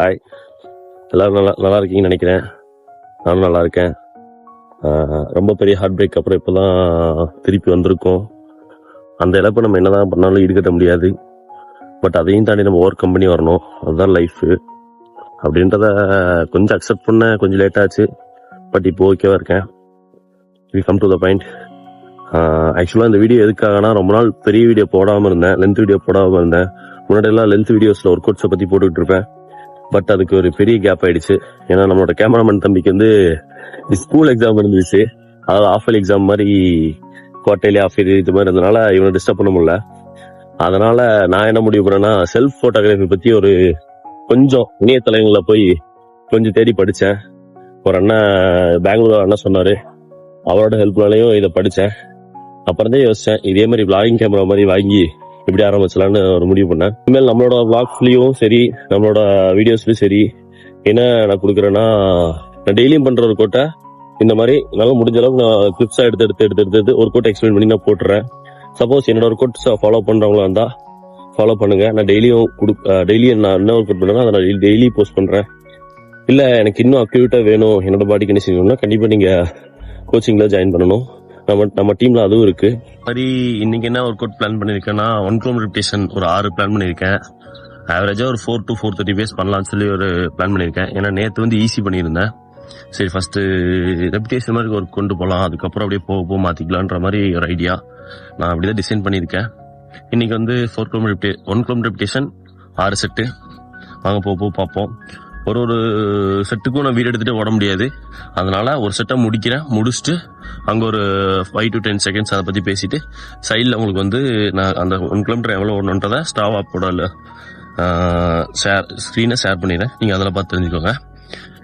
Hi, எல்லோரும் நல்லா இருக்கீங்கன்னு நினைக்கிறேன். நானும் நல்லா இருக்கேன். ரொம்ப பெரிய ஹார்ட் பிரேக் அப்புறம் இப்போ தான் திருப்பி வந்திருக்கோம். அந்த இழப்பை நம்ம என்ன தான் பண்ணாலும் ஈடுகட்ட முடியாது. பட் அதையும் தாண்டி நம்ம ஓவர் கம் பண்ணி வரணும். அதுதான் லைஃபு அப்படின்றத கொஞ்சம் அக்செப்ட் பண்ண கொஞ்சம் லேட்டாச்சு. பட் இப்போ ஓகேவா இருக்கேன். We come to the point. ஆக்சுவலாக இந்த வீடியோ எதுக்காகனா, ரொம்ப நாள் பெரிய வீடியோ போடாமல் இருந்தேன், லென்த் வீடியோ போடாமல் இருந்தேன். முன்னாடியெல்லாம் லென்த் வீடியோஸில் ஒர்க் அவுட்ஸை பற்றி போட்டுக்கிட்டு இருப்பேன். பட் அதுக்கு ஒரு பெரிய கேப் ஆயிடுச்சு. ஏன்னா நம்மளோட கேமராமேன் தம்பிக்கு வந்து ஸ்கூல் எக்ஸாம் இருந்துச்சு. அதாவது ஆஃப் இயர்லி எக்ஸாம் மாதிரி குவார்டர்லி ஆஃப் இயர்லி இது மாதிரி இருந்தனால இவனை டிஸ்டர்ப் பண்ண முடியல. அதனால நான் என்ன முடிவு பண்ணேன்னா, செல்ஃப் போட்டோகிராஃபி பற்றி ஒரு கொஞ்சம் இணையதளங்களில் போய் கொஞ்சம் தேடி படித்தேன். ஒரு அண்ணன் பெங்களூர் அண்ணன் சொன்னார், அவரோட ஹெல்ப்னாலையும் இதை படித்தேன். அப்புறம் தான் யோசித்தேன், இதே மாதிரி விளாகிங் கேமரா மாதிரி வாங்கி இப்படி ஆரம்பிச்சலான்னு ஒரு முடிவு பண்ணேன். இனிமேல் நம்மளோட விளாக்ஸ்லயும் சரி, நம்மளோட வீடியோஸ்லயும் சரி, என்ன நான் கொடுக்குறேன்னா, நான் டெய்லியும் பண்ற ஒரு கோட்டை இந்த மாதிரி நல்லா முடிஞ்ச அளவுக்கு நான் கிளிப்ஸா எடுத்து ஒரு கோட்டை எக்ஸ்பிளைன் பண்ணி நான் போட்டுறேன். சப்போஸ் என்னோட ஒரு கோட்ஸ் ஃபாலோ பண்றவங்களா இருந்தா ஃபாலோ பண்ணுங்க. நான் டெய்லியும் நான் என்ன ஒர்க் அவுட் பண்ணுறேன் அதை நான் டெய்லி போஸ்ட் பண்றேன். இல்ல எனக்கு இன்னும் அக்யூரேட்டா வேணும், என்னோட பாடிக்கு என்ன செய்யணும்னா கண்டிப்பா நீங்க கோச்சிங்ல ஜாயின் பண்ணணும். நம்ம டீம்ல அதுவும் இருக்கு. சரி, இன்னைக்கு என்ன ஒர்க் அவுட் பிளான் பண்ணிருக்கேன்னா, 1 km ரெப்டேஷன் ஒரு 6 பிளான் பண்ணியிருக்கேன். ஆவரேஜா ஒரு 4 to 430 பேஸ் பண்ணலாம்னு சொல்லி ஒரு பிளான் பண்ணியிருக்கேன். ஏன்னா நேற்று வந்து ஈஸி பண்ணியிருந்தேன். சரி, ஃபர்ஸ்ட் ரெப்டேஷன் மாதிரி ஒர்க் கொண்டு போகலாம், அதுக்கப்புறம் அப்படியே போக மாத்திக்கலான்ற மாதிரி ஒரு ஐடியா. நான் அப்படிதான் டிசைன் பண்ணியிருக்கேன். இன்னைக்கு வந்து 1 km ரெப்டேஷன் 6 செட்டு. வாங்க போக பார்ப்போம். ஒரு செட்டுக்கும் நான் வீடு எடுத்துட்டு ஓட முடியாது. அதனால ஒரு செட்டை முடிச்சுட்டு அங்கே ஒரு 5 to 10 செகண்ட்ஸ் அதை பற்றி பேசிட்டு சைடில் உங்களுக்கு வந்து நான் அந்த 1 கிலோமீட்டர் எவ்வளோ ஓடணுன்றதை ஸ்டாவ் ஆப்போட ஸ்க்ரீனை ஷேர் பண்ணிடுறேன். நீங்கள் அதில் பார்த்து தெரிஞ்சுக்கோங்க.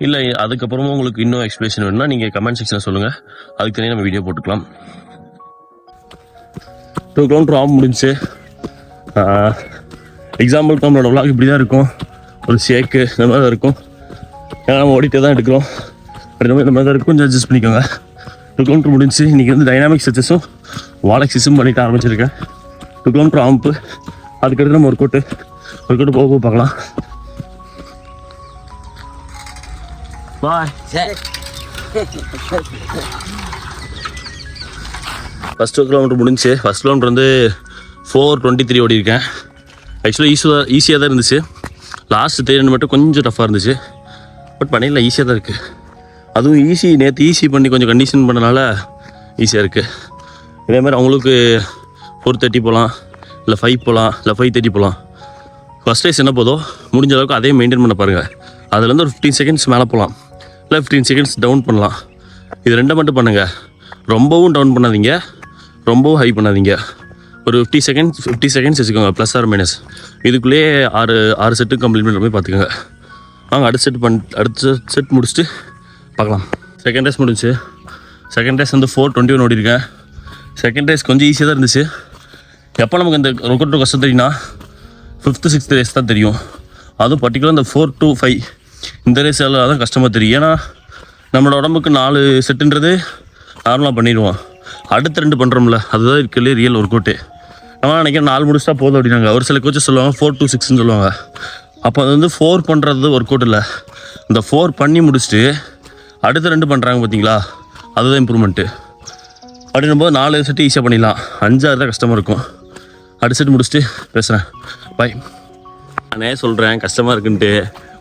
இல்லை அதுக்கப்புறமா உங்களுக்கு இன்னும் எக்ஸ்பிளேஷன் வேணும்னா நீங்கள் கமெண்ட் செக்ஷனில் சொல்லுங்கள், அதுக்கு தனியாக நம்ம வீடியோ போட்டுக்கலாம். 2 கிலோமீட்டர் ஆஃப் முடிஞ்சு. எக்ஸாம்பிளுக்கு நம்மளோட விளாக் இப்படி தான் இருக்கும். ஒரு ஷேக்கு இந்த மாதிரி தான் இருக்கும். ஏன்னா நம்ம ஓடிட்டே தான் எடுக்கிறோம். இந்த மாதிரி தான் இருக்கும், கொஞ்சம் அட்ஜஸ்ட் பண்ணிக்கோங்க. 2 கிலோமீட்டர் முடிஞ்சு. இன்றைக்கி வந்து டைனாமிக் ஸ்ட்ரெச்சஸும் வால் எக்ஸசைஸும் பண்ணிட்டு ஆரம்பிச்சிருக்கேன். 2 கிலோமீட்டர் ஆம்பு. அதுக்கடுத்து நம்ம ஒர்க் அவுட்டு போக பார்க்கலாம். பாய். ஃபர்ஸ்ட் 2 கிலோமீட்டர் முடிஞ்சு. ஃபர்ஸ்ட் கிலோமீட்டர் வந்து 4:23 ஓடி இருக்கேன். ஆக்சுவலாக ஈஸியாக தான் இருந்துச்சு. லாஸ்ட் 3 மட்டும் கொஞ்சம் டஃப்பாக இருந்துச்சு. பட் பண்ணிடலாம், ஈஸியாக தான் இருக்குது. அதுவும் நேற்று ஈஸி பண்ணி கொஞ்சம் கண்டிஷன் பண்ணனால ஈஸியாக இருக்குது. இதேமாதிரி அவங்களுக்கு 4:30 போகலாம், இல்லை 5 போகலாம், இல்லை 5:30 போகலாம். ஃபஸ்ட் ரேஸ் என்ன போதோ முடிஞ்ச அளவுக்கு அதே மெயின்டைன் பண்ண பாருங்கள். அதுலேருந்து ஒரு 15 செகண்ட்ஸ் மேலே போகலாம், இல்லை 15 செகண்ட்ஸ் டவுன் பண்ணலாம். இது 2 மட்டும் பண்ணுங்கள். ரொம்பவும் டவுன் பண்ணாதீங்க, ரொம்பவும் ஹை பண்ணாதீங்க. ஒரு 50 செகண்ட்ஸ் வச்சுக்கோங்க, ப்ளஸ் ஆர் மைனஸ். இதுக்குள்ளேயே 6 செட்டு கம்ப்ளீட் பண்ணுற மாதிரி பார்த்துக்கோங்க. வாங்க அடுத்த செட் முடிச்சுட்டு பார்க்கலாம். செகண்ட் ரேஸ் முடிஞ்சு. செகண்ட் ரேஸ் வந்து 4:21 ஓடி இருக்கேன். செகண்ட் ரேஸ் கொஞ்சம் ஈஸியாக தான் இருந்துச்சு. எப்போ நமக்கு இந்த ரொக்கோட்டோ கஷ்டம் தெரியும்னா 5th 6th ரேஸ் தான் தெரியும். அதுவும் பர்டிகுலர் இந்த 4 to 5 இந்த ரேஸ் எல்லாம் தான் கஷ்டமாக தெரியும். ஏன்னா நம்மளோட உடம்புக்கு 4 செட்டுன்றது நார்மலாக பண்ணிடுவோம். அடுத்த 2 பண்ணுறோம்ல, அதுதான் இருக்கிறதுலே ரியல் ஒர்க் அவுட்டு. நம்ம நினைக்கிறேன் 4 முடிச்சுட்டா போதும் அப்படின்னாங்க. ஒரு சில கோச்சஸ் சொல்லுவாங்க 4 to 6ன்னு சொல்லுவாங்க. அப்போ அது வந்து 4 பண்ணுறது ஒர்க் அவுட் இல்லை. இந்த 4 பண்ணி முடிச்சுட்டு அடுத்த 2 பண்ணுறாங்க பார்த்தீங்களா, அதுதான் இம்ப்ரூவ்மெண்ட்டு. அப்படின்னும் போது 4 செட்டு ஈஸியாக பண்ணிடலாம். 5-6 தான் கஷ்டமாக இருக்கும். அடுத்த செட்டு முடிச்சுட்டு பேசுகிறேன். பாய். நானே சொல்கிறேன் கஷ்டமாக இருக்குன்ட்டு.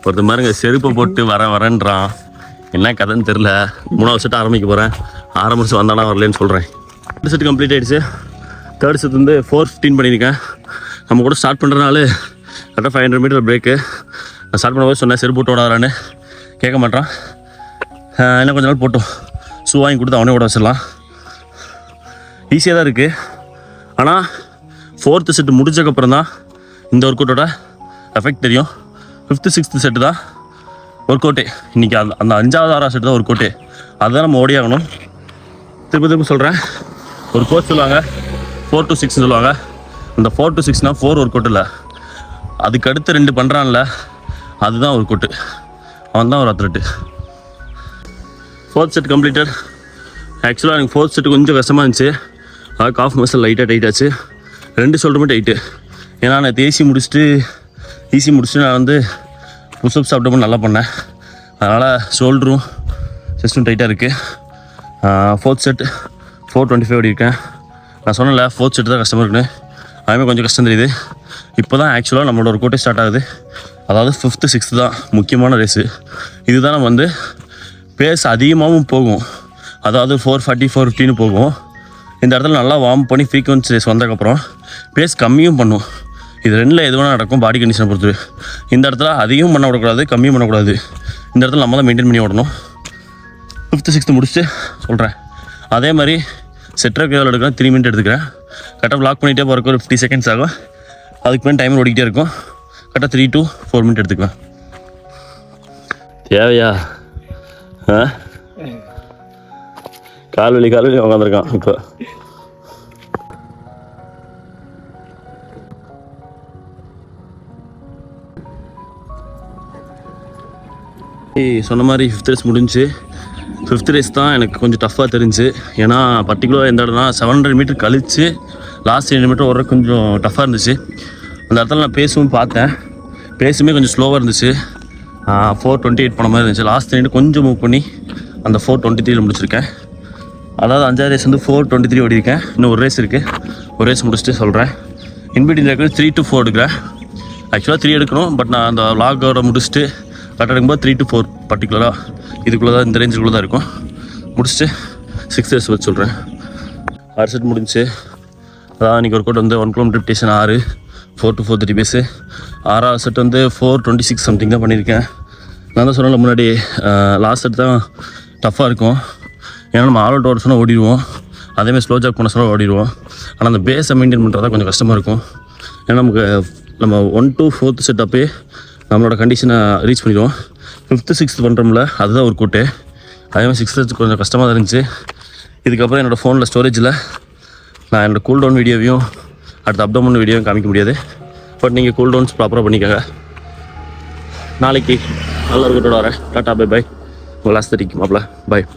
ஒருத்தர் மாதிரிங்க செருப்பை போட்டு வரேன்றான். என்ன கதைன்னு தெரில. 3வது செட்டு ஆரம்பிக்க போகிறேன். ஆரம்பிச்சு வந்தானா வரலன்னு சொல்கிறேன். 2 செட்டு கம்ப்ளீட் ஆகிடுச்சு. 3rd செட் வந்து 4:15 பண்ணியிருக்கேன். நம்ம கூட ஸ்டார்ட் பண்ணுறதுனால கரெக்டாக 500 மீட்டர் பிரேக்கு. நான் ஸ்டார்ட் பண்ணும்போது சொன்னேன் செருப்பு போட்டு ஓடாதான்னு. கேட்க மாட்டான். இன்னும் கொஞ்ச நாள் போட்டோம். ஷூ வாங்கி கொடுத்து அவனே ஓட வச்சிடலாம். ஈஸியாக தான் இருக்குது. ஆனால் 4th செட்டு முடிச்சக்கப்புறம் தான் இந்த ஒர்க் அவுட்டோட எஃபெக்ட் தெரியும். 5th 6th செட்டு தான் ஒர்க் அவுட்டே. இன்றைக்கி அந்த 5வது 6வது செட்டு தான் ஒர்க் அவுட்டே. அதுதான் நம்ம ஓடியாகணும். திரும்ப சொல்கிறேன். ஒரு கோச் சொல்லுவாங்க 4 to 6 சொல்லுவாங்க. அந்த 4 to 6னா 4 ஒர்க் அவுட் இல்லை, அதுக்கு அடுத்து 2 பண்ணுறான்ல அதுதான் ஒர்க் அவுட்டு. அவன் தான் ஒரு அத்லெட்டு. 4th set completed. ஆக்சுவலாக எனக்கு 4th செட்டு கொஞ்சம் கஷ்டமாக இருந்துச்சு. அதாவது காஃப் மசில் லைட்டாக டைட் ஆச்சு. 2 ஷோல்டருமே டைட்டு. ஏன்னா நான் ஈஸி முடிச்சுட்டு நான் வந்து புஷ்அப்ஸ் அப்டமன் நல்லா பண்ணேன். அதனால் ஷோல்டரும் செஸ்ட்டும் டைட்டாக இருக்குது. 4th set 425 ஓடிருக்கேன். நான் சொன்னல 4th செட் தான் கஷ்டமாக இருக்குன்னு. அதுவுமே கொஞ்சம் கஷ்டம் தெரியுது. இப்போ தான் ஆக்சுவலாக நம்மளோட ஒரு கோட்டை ஸ்டார்ட் ஆகுது. அதாவது 5th 6th தான் முக்கியமான ரேஸு. இதுதான் நம்ம வந்து பேஸ் அதிகமாகவும் போகும். அதாவது 440 450 போகும். இந்த இடத்துல நல்லா வார்ம் பண்ணி ஃப்ரீக்வன்சி ரேஸ் வந்ததுக்கப்புறம் பேஸ் கம்மியும் பண்ணும். இது ரெண்டில் எது வேணால் நடக்கும் பாடி கண்டிஷனை பொறுத்து. இந்த இடத்துல அதிகமும் பண்ண விடக்கூடாது, கம்மியும் பண்ணக்கூடாது. இந்த இடத்துல நம்ம தான் மெயின்டைன் பண்ணி விடணும். 5th 6th முடிச்சுட்டு சொல்கிறேன். அதே மாதிரி செட்ரக் எவ்வளோ எடுக்கிறேன் 3 மினிட் எடுத்துக்கிறேன். கரெக்டாக வ்ளாக் பண்ணிகிட்டே போகிறக்கு ஒரு 50 செகண்ட்ஸ் ஆகும். அதுக்கு மேலே டைமர் ஓடிக்கிட்டே இருக்கும். கரெக்டாக 3 to 4 மினிட் எடுத்துக்குவேன். தேவையா கால்வலி உட்காந்துருக்கான் இப்போ. சொன்ன மாதிரி 5th ரேஸ் முடிஞ்சு. 5th ரேஸ் தான் எனக்கு கொஞ்சம் டஃப்பாக தெரிஞ்சு. ஏன்னா பர்டிகுலராக எந்த இடம்னா 700 மீட்டர் கழித்து லாஸ்ட் 2 மீட்டர் ஓடுற கொஞ்சம் டஃப்பாக இருந்துச்சு. அந்த இடத்துல நான் பேசுவும் பார்த்தேன். பேசுமே கொஞ்சம் ஸ்லோவாக இருந்துச்சு. 428 போன மாதிரி இருந்துச்சு. லாஸ்ட் 2 கொஞ்சம் மூவ் பண்ணி அந்த 423 முடிச்சிருக்கேன். அதாவது 5வது ரேஸ் வந்து 423 ஓடிருக்கேன். இன்னும் ஒரு ரேஸ் இருக்குது. ஒரு ரேஸ் முடிச்சுட்டு சொல்கிறேன். இன்பிட்வீன் இருக்கிறது 3 to 4 எடுக்கிறேன். ஆக்சுவலாக 3 எடுக்கணும். பட் நான் அந்த லாகோட முடிச்சுட்டு கரெக்டாக எடுக்கும்போது 3 to 4 பர்டிகுலராக இதுக்குள்ளே தான், இந்த ரேஞ்சுக்குள்ளே தான் இருக்கும். முடிச்சுட்டு 6th ரேஸ் வச்சு சொல்கிறேன். 6 செட் முடிஞ்சு. அதான் இன்றைக்கி ஒர்க் அவுட் வந்து 1 km ரிப்டேஷன் 6 4 to 430 பேஸு. 6வது செட் வந்து 426 சம்திங் தான் பண்ணியிருக்கேன். நான் தான் சொன்னல முன்னாடி லாஸ்ட் செட் தான் டஃப்பாக இருக்கும். ஏன்னா நம்ம ஆல் அவுட் ஓட சொன்னால் ஓடிடுவோம். அதேமாதிரி ஸ்லோ ஜாக் பண்ண சொன்னால் ஓடிடுவோம். ஆனால் அந்த பேஸை மெயின்டைன் பண்ணுறது தான் கொஞ்சம் கஷ்டமாக இருக்கும். ஏன்னா நம்ம 1 to 4th செட் அப்பே நம்மளோட கண்டிஷனை ரீச் பண்ணிடுவோம். 5th 6th பண்ணுறோம்ல, அதுதான் ஒரு கூட்டு. அதேமாதிரி 6th கொஞ்சம் கஷ்டமாக தான் இருந்துச்சு. இதுக்கப்புறம் என்னோடய ஃபோனில் ஸ்டோரேஜில் நான் என்னோடய கூல் டவுன் வீடியோவையும் அடுத்த அப்டவுன் வீடியோவும் காமிக்க முடியாது. பட் நீங்கள் கூல் டவுன்ஸ் ப்ராப்பராக பண்ணிக்கோங்க. நாளைக்கு நல்ல ஒரு கூட்டோட வரேன். Tata bye bye. உங்கள் லாஸ்ட் தெரிவிக்கும் மாப்பிள்ள பாய்.